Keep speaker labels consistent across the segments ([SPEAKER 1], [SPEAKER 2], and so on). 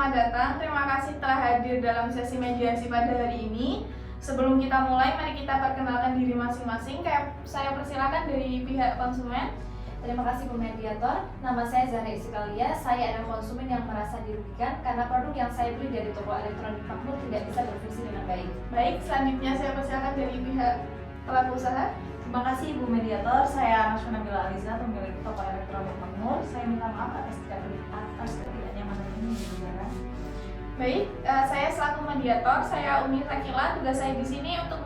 [SPEAKER 1] selamat datang. Terima kasih telah hadir dalam sesi mediasi pada hari ini. Sebelum kita mulai, mari kita perkenalkan diri masing-masing. Saya persilakan dari pihak konsumen.
[SPEAKER 2] Terima kasih Bu Mediator. Nama saya Zahra Istiqlalia. Saya adalah konsumen yang merasa dirugikan karena produk yang saya beli dari toko elektronik Makmur tidak bisa berfungsi dengan baik.
[SPEAKER 1] Baik, selanjutnya saya persilakan dari pihak pelaku usaha.
[SPEAKER 3] Terima kasih Bu Mediator. Saya Nasuna Bila Aliza, pemilik toko elektronik Makmur. Saya minta maaf atas ketidaknyamanan ini di negara.
[SPEAKER 1] Baik, saya selaku mediator, saya Umi Sakila. Tugas saya di sini untuk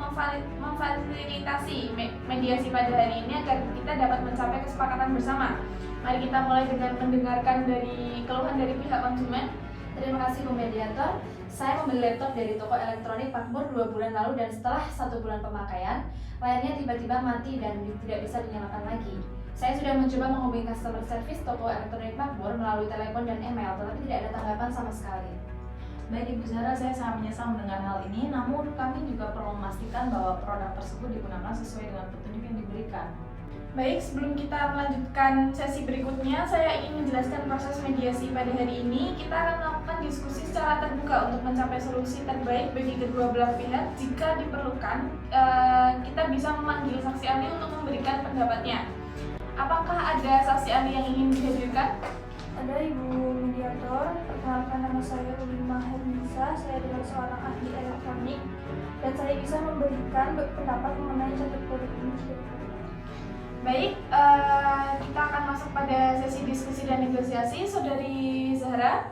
[SPEAKER 1] memfasilitasi mediasi pada hari ini agar kita dapat mencapai kesepakatan bersama. Mari kita mulai dengan mendengarkan dari keluhan dari pihak konsumen.
[SPEAKER 2] Terima kasih Bu Mediator. Saya membeli laptop dari toko elektronik Makmur 2 bulan lalu dan setelah 1 bulan pemakaian, layarnya tiba-tiba mati dan tidak bisa dinyalakan lagi. Saya sudah mencoba menghubungi customer service toko elektronik Makmur melalui telepon dan email, tetapi tidak ada tanggapan sama sekali.
[SPEAKER 3] Baik Ibu Zahra, saya sangat menyesal mendengar hal ini. Namun kami juga perlu memastikan bahwa produk tersebut digunakan sesuai dengan petunjuk yang diberikan.
[SPEAKER 1] Baik, sebelum kita melanjutkan sesi berikutnya, saya ingin menjelaskan proses mediasi pada hari ini. Kita akan melakukan diskusi secara terbuka untuk mencapai solusi terbaik bagi kedua belah pihak. Jika diperlukan, kita bisa memanggil saksi ahli untuk memberikan pendapatnya. Apakah ada saksi ahli yang ingin dihadirkan?
[SPEAKER 4] Ada Ibu Mediator. Perkenalkan, nama saya Ulima Hernisa. Saya adalah seorang ahli elektronik dan saya bisa memberikan pendapat mengenai catat produk ini.
[SPEAKER 1] Baik, kita akan masuk pada sesi diskusi dan negosiasi. Saudari Zahra,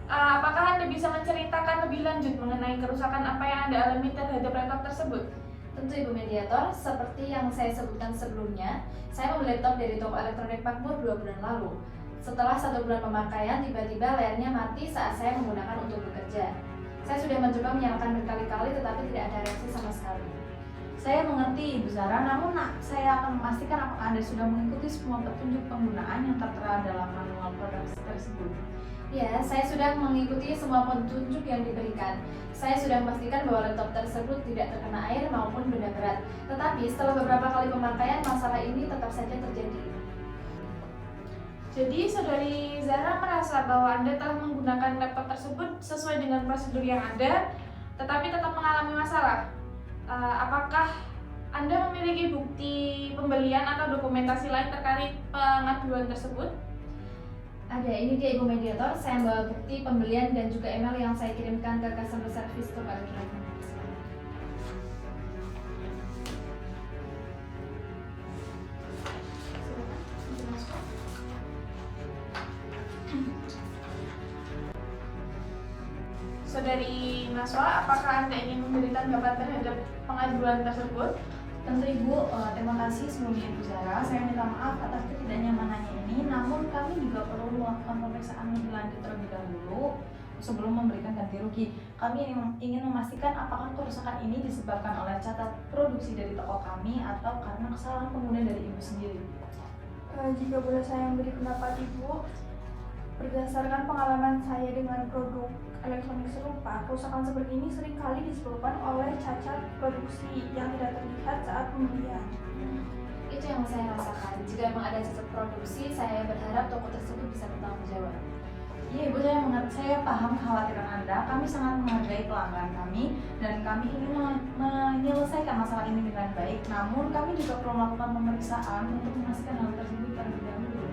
[SPEAKER 1] apakah Anda bisa menceritakan lebih lanjut mengenai kerusakan apa yang Anda alami terhadap laptop tersebut?
[SPEAKER 2] Tentu Ibu Mediator, seperti yang saya sebutkan sebelumnya, saya membeli laptop dari toko elektronik Makmur 2 bulan lalu. Setelah 1 bulan pemakaian, tiba-tiba layarnya mati saat saya menggunakan untuk bekerja. Saya sudah mencoba menyalakan berkali-kali tetapi tidak ada reaksi sama sekali.
[SPEAKER 3] Saya mengerti Ibu Zahra, namun saya akan memastikan apakah Anda sudah mengikuti semua petunjuk penggunaan yang tertera dalam manual produk tersebut.
[SPEAKER 2] Ya, saya sudah mengikuti semua petunjuk yang diberikan. Saya sudah memastikan bahwa laptop tersebut tidak terkena air maupun benda berat. Tetapi setelah beberapa kali pemakaian, masalah ini tetap saja terjadi.
[SPEAKER 1] Jadi, Saudari Zahra merasa bahwa Anda telah menggunakan laptop tersebut sesuai dengan prosedur yang ada, tetapi tetap mengalami masalah. Apakah Anda memiliki bukti pembelian atau dokumentasi lain terkait pengaduan tersebut?
[SPEAKER 2] Ada, ini dia Ibu Mediator. Saya membawa bukti pembelian dan juga email yang saya kirimkan ke customer service toko elektronik.
[SPEAKER 1] Saudari Naswa, apakah Anda ingin memberi tanggapan terhadap pengaduan tersebut?
[SPEAKER 3] Tentu Ibu, terima kasih sebelumnya Ibu Zahra. Saya minta maaf atas ketidaknyamanannya ini, namun kami juga perlu melakukan pemeriksaan lebih lanjut terlebih dahulu sebelum memberikan ganti rugi. Kami ingin memastikan apakah kerusakan ini disebabkan oleh catat produksi dari toko kami atau karena kesalahan pengguna dari Ibu sendiri.
[SPEAKER 4] Jika boleh saya memberi pendapat Ibu, berdasarkan pengalaman saya dengan produk elektronik serupa, kerusakan seperti ini seringkali disebabkan oleh cacat produksi yang tidak terlihat saat pembelian.
[SPEAKER 2] Itu yang saya rasakan. Jika memang ada cacat produksi, saya berharap toko tersebut bisa bertanggung jawab.
[SPEAKER 3] Iya Ibu, saya paham kekhawatiran Anda. Kami sangat menghargai pelanggan kami dan kami ingin menyelesaikan masalah ini dengan baik. Namun kami juga perlu melakukan pemeriksaan untuk memastikan hal tersebut terlebih dahulu.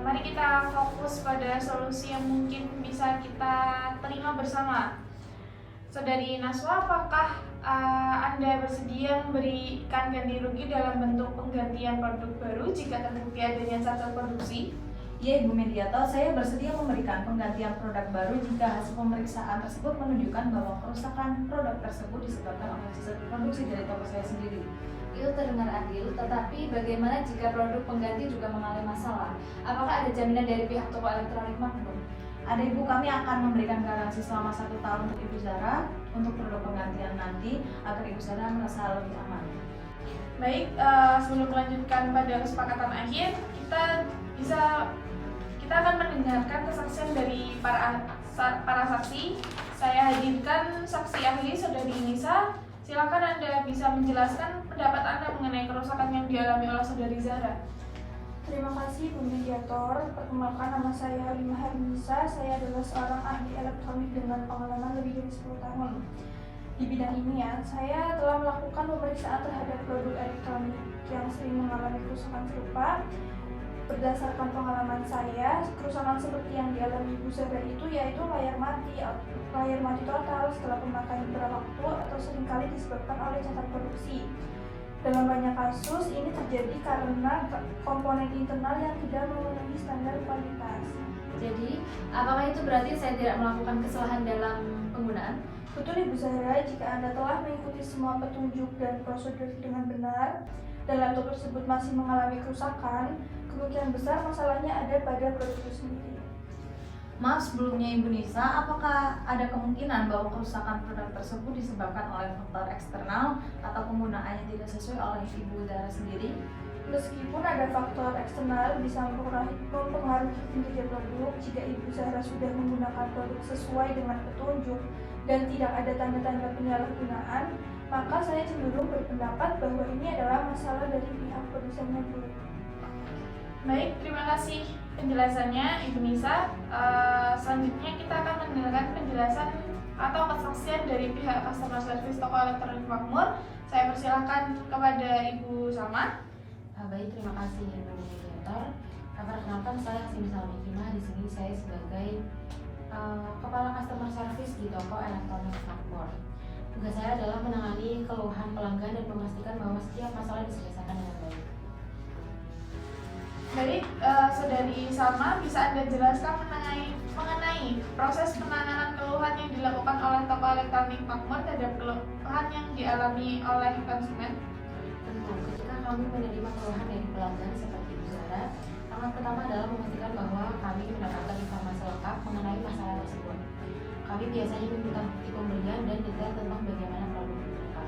[SPEAKER 1] Mari kita fokus pada solusi yang mungkin bisa kita terima bersama. Saudari Naswa, apakah Anda bersedia memberikan ganti rugi dalam bentuk penggantian produk baru jika terbukti adanya cacat produksi?
[SPEAKER 3] Ya Ibu Mediator, saya bersedia memberikan penggantian produk baru jika hasil pemeriksaan tersebut menunjukkan bahwa kerusakan produk tersebut disebabkan oleh cacat produksi dari toko saya sendiri.
[SPEAKER 2] Itu terdengar adil, tetapi bagaimana jika produk pengganti juga mengalami masalah? Apakah ada jaminan dari pihak toko elektronik Makmur?
[SPEAKER 3] Ada Ibu, kami akan memberikan garansi selama 1 tahun untuk Ibu Zahra untuk produk penggantian nanti agar Ibu Zahra merasa lebih aman.
[SPEAKER 1] Baik, sebelum melanjutkan pada kesepakatan akhir, kita akan mendengarkan kesaksian dari para saksi. Saya hadirkan saksi ahli Saudari Nisa. Silakan Anda bisa menjelaskan pendapat Anda mengenai kerusakan yang dialami oleh Saudari Zahra.
[SPEAKER 4] Terima kasih kasih Bu Mediator. Perkenalkan, nama saya Lima Hernisa. Saya adalah seorang ahli elektronik dengan pengalaman lebih dari 10 tahun di bidang ini ya. Saya telah melakukan pemeriksaan terhadap produk elektronik yang sering mengalami kerusakan serupa. Berdasarkan pengalaman saya, kerusakan seperti yang dialami Ibu Zahra itu yaitu layar mati total setelah pemakaian beberapa waktu atau seringkali disebabkan oleh cacat produksi. Dalam banyak kasus, ini terjadi karena komponen internal yang tidak memenuhi standar kualitas.
[SPEAKER 2] Jadi, apakah itu berarti saya tidak melakukan kesalahan dalam penggunaan?
[SPEAKER 4] Betul Ibu Zahra, jika Anda telah mengikuti semua petunjuk dan prosedur dengan benar, dan laptop tersebut masih mengalami kerusakan, kemungkinan besar masalahnya ada pada produk itu sendiri.
[SPEAKER 3] Maaf sebelumnya Ibu Nisa, apakah ada kemungkinan bahwa kerusakan produk tersebut disebabkan oleh faktor eksternal atau penggunaan yang tidak sesuai oleh Ibu Zahra sendiri?
[SPEAKER 4] Meskipun ada faktor eksternal bisa mempengaruhi kinerja produk, jika Ibu Zahra sudah menggunakan produk sesuai dengan petunjuk dan tidak ada tanda-tanda penyalahgunaan, maka saya cenderung berpendapat bahwa ini adalah masalah dari pihak produsennya Bu.
[SPEAKER 1] Baik, terima kasih penjelasannya Ibu Nisa. Selanjutnya kita akan mendengarkan penjelasan atau kesaksian dari pihak customer service toko elektronik Makmur. Saya persilahkan kepada Ibu Salma.
[SPEAKER 5] Baik, terima kasih Ibu Mediator. Perkenalkan, saya Sini Salmikima. Di sini saya sebagai kepala customer service di toko elektronik Makmur. Tugas saya adalah menangani keluhan pelanggan dan memastikan bahwa setiap masalah diselesaikan dengan baik.
[SPEAKER 1] Baik, Saudari Salma, bisa Anda jelaskan mengenai proses penanganan keluhan yang dilakukan oleh toko elektronik Makmur terhadap keluhan yang dialami oleh konsumen?
[SPEAKER 5] Tentu, ketika kami menerima keluhan dari pelanggan seperti Ibu Zahra, langkah pertama adalah memastikan bahwa kami mendapatkan informasi lengkap mengenai masalah tersebut. Kami biasanya meminta bukti pembelian dan detail tentang bagaimana produk mereka.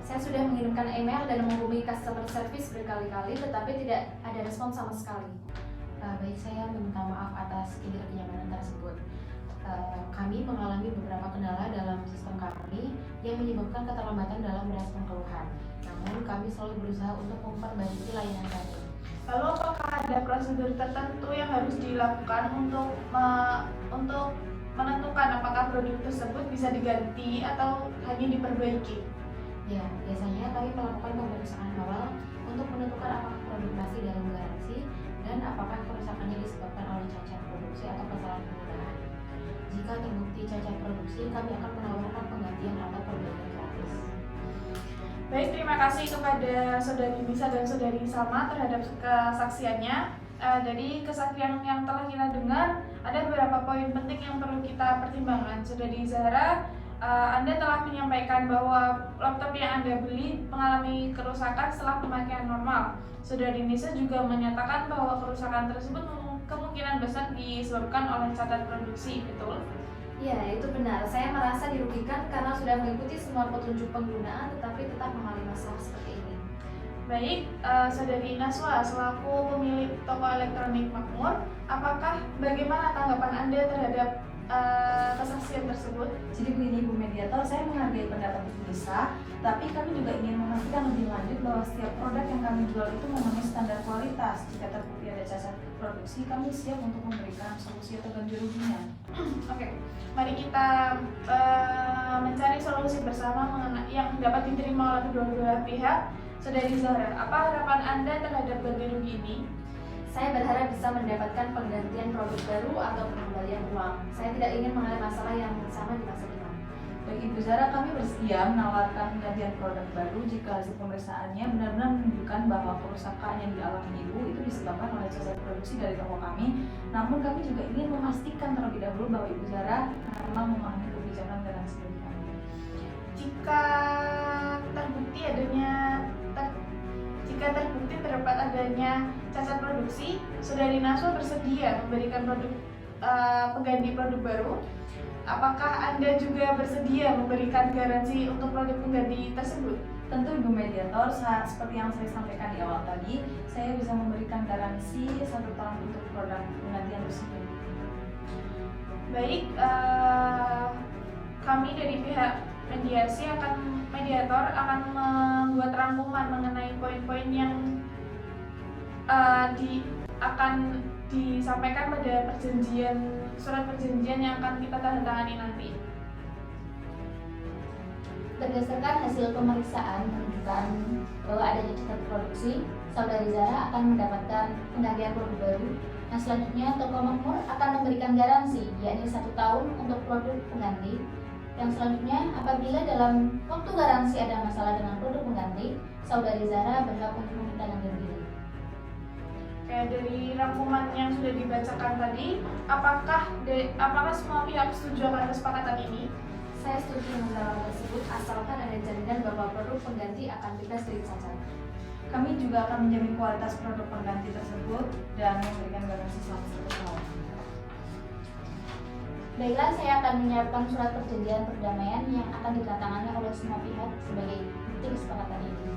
[SPEAKER 2] Saya sudah mengirimkan email dan menghubungi customer service berkali-kali, tetapi tidak ada respon sama sekali.
[SPEAKER 5] Baik, saya meminta maaf atas ketidaknyamanan tersebut. Kami mengalami beberapa kendala dalam sistem kami yang menyebabkan keterlambatan dalam merespon keluhan. Namun, kami selalu berusaha untuk memperbaiki layanan kami.
[SPEAKER 1] Lalu apakah ada prosedur tertentu yang harus dilakukan untuk menentukan apakah produk tersebut bisa diganti atau hanya diperbaiki?
[SPEAKER 5] Ya, biasanya kami melakukan pemeriksaan awal untuk menentukan apakah produk masih dalam garansi dan apakah kerusakannya disebabkan oleh cacat produksi atau kesalahan penggunaan. Jika terbukti cacat produksi, kami akan menawarkan penggantian atau perbaikan gratis.
[SPEAKER 1] Baik, terima kasih kepada Saudari Nisa dan Saudari Salma terhadap kesaksiannya. Dari kesaksian yang telah kita dengar, ada beberapa poin penting yang perlu kita pertimbangkan. Saudari Zahra, Anda telah menyampaikan bahwa laptop yang Anda beli mengalami kerusakan setelah pemakaian normal. Saudari Nisa juga menyatakan bahwa kerusakan tersebut kemungkinan besar disebabkan oleh cacat produksi, betul?
[SPEAKER 2] Ya, itu benar. Saya merasa dirugikan karena sudah mengikuti semua petunjuk penggunaan tetapi tetap mengalami masalah seperti ini.
[SPEAKER 1] Baik, Saudari Naswa, selaku pemilik toko elektronik Makmur, bagaimana tanggapan Anda terhadap kesaksian tersebut?
[SPEAKER 3] Jadi begini Bu Mediator, saya menghargai pendapat Ibu Nisa, tapi kami juga ingin memastikan lebih lanjut bahwa setiap produk yang kami jual itu memenuhi standar kualitas. Jika terbukti ada cacat produksi, kami siap untuk memberikan solusi atau ganti ruginya.
[SPEAKER 1] Oke, mari kita mencari solusi bersama yang dapat diterima oleh kedua belah pihak. Saudari Zahra, apa harapan Anda terhadap ganti rugi ini?
[SPEAKER 2] Saya berharap bisa mendapatkan penggantian produk baru atau pengembalian uang. Saya tidak ingin mengalami masalah yang sama di masa depan.
[SPEAKER 3] Bagi Ibu Zahra, kami bersedia menawarkan penggantian produk baru jika hasil pemeriksaannya benar-benar menunjukkan bahwa kerusakan yang dialami Ibu itu disebabkan oleh cacat produksi dari toko kami. Namun kami juga ingin memastikan terlebih dahulu bahwa Ibu Zahra memang memahami kebijakan garansi dari kami.
[SPEAKER 1] Jika terbukti terdapat adanya cacat produksi, Saudari Naswa bersedia memberikan pengganti produk baru. Apakah Anda juga bersedia memberikan garansi untuk produk pengganti tersebut?
[SPEAKER 3] Tentu Ibu Mediator, seperti yang saya sampaikan di awal tadi, saya bisa memberikan garansi 1 tahun untuk produk penggantian tersebut.
[SPEAKER 1] Baik, kami dari pihak mediator akan membuat rangkuman mengenai poin-poin yang akan disampaikan pada surat perjanjian yang akan kita tanda tangani nanti.
[SPEAKER 2] Berdasarkan hasil pemeriksaan menunjukkan bahwa adanya cacat produksi, Saudari Zara akan mendapatkan penggantian produk baru. Nah, selanjutnya toko makmur akan memberikan garansi, yakni 1 tahun untuk produk pengganti. Yang selanjutnya, apabila dalam waktu garansi ada masalah dengan produk pengganti, Saudari Zara berhak untuk meminta ganti rugi.
[SPEAKER 1] Oke, dari rangkuman yang sudah dibacakan tadi, apakah semua pihak setuju akan kesepakatan ini?
[SPEAKER 2] Saya setuju dengan hal tersebut asalkan ada jaminan bahwa produk pengganti akan bebas dari cacat.
[SPEAKER 3] Kami juga akan menjamin kualitas produk pengganti tersebut dan memberikan garansi selama 1 tahun.
[SPEAKER 2] Baiklah, saya akan menyiapkan surat perjanjian perdamaian yang akan ditandatangani oleh semua pihak sebagai bukti kesepakatan ini.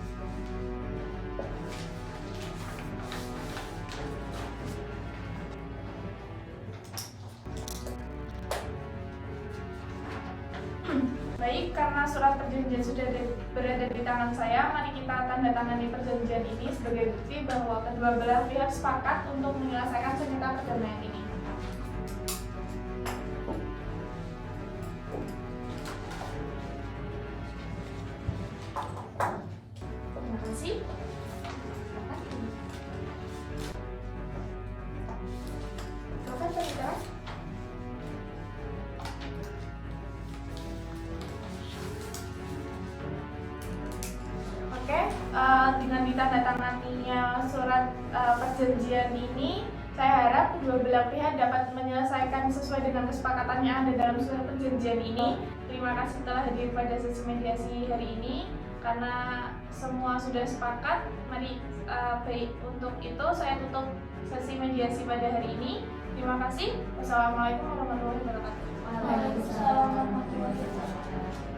[SPEAKER 1] Baik, karena surat perjanjian sudah berada di tangan saya, mari kita tanda tangani perjanjian ini sebagai bukti bahwa kedua belah pihak sepakat untuk menyelesaikan sengketa perdamaian ini. Terima kasih. Silakan berbicara. Oke, dengan ditandatanganinya surat perjanjian ini, saya harap kedua belah pihak dapat menyelesaikan sesuai dengan kesepakatan yang ada dalam surat perjanjian ini. Terima kasih telah hadir pada sesi mediasi hari ini. Karena semua sudah sepakat, mari baik untuk itu saya tutup sesi mediasi pada hari ini. Terima kasih. Wassalamualaikum warahmatullahi wabarakatuh.
[SPEAKER 2] Waalaikumsalam warahmatullahi wabarakatuh.